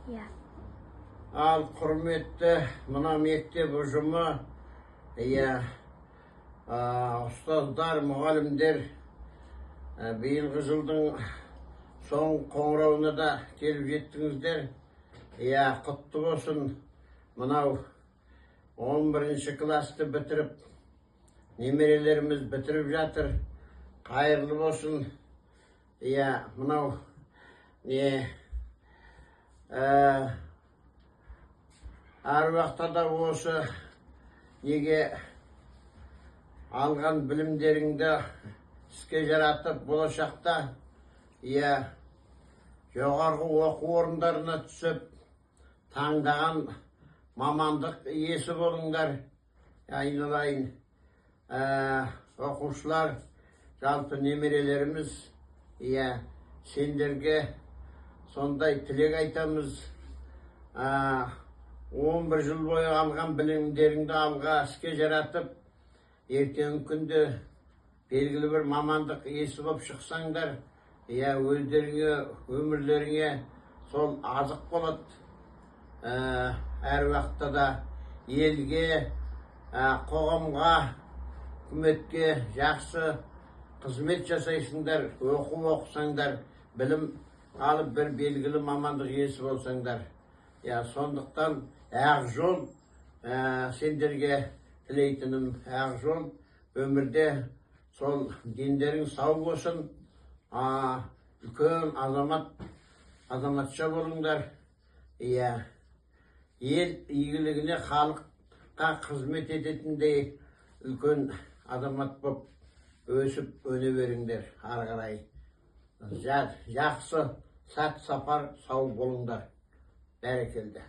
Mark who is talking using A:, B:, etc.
A: Иә.
B: Ал құрметті мына мектеп ұжымы, ұстаздар, мұғалімдер, биылғы жылдың соң қоңырауына да келіп жеттіңіздер. Құтты болсын. Мынау 11-ші класты бітіріп, немерелеріміз бітіріп жатыр. Қайырлы болсын. Мынау әр уақытта да осы неге алған білімдеріңді іске жаратып, болашақта жоғарғы оқу орындарына түсіп, таңдаған мамандық иесі болыңдар. Айналайын оқушылар, жалпы немерелеріміз, сендерге сондай тілек айтамыз. 11 жыл бойы алған білімдеріңді алға іске жаратып, ертеңгі күнде белгілі бір мамандық иесі болып шықсаңдар, өздеріңе, өмірлеріңе сол азық болады. Әр уақытта да елге, қоғамға, үкіметке жақсы қызмет жасайсыңдар, оқу оқысаңдар, білім алып бір белгілі мамандық иесі болсаңдар. Сондықтан ақ жол, сендерге тілейтінім ақ жол, өмірде сол дендерің сау болсын, үлкен азаматша болыңдар. Ел игілігіне, халыққа қызмет ететіндей үлкен азамат болып өсіп өне беріңдер. Ары қарай жақсы сәт сапар сау болыңдар. Бәрекелді.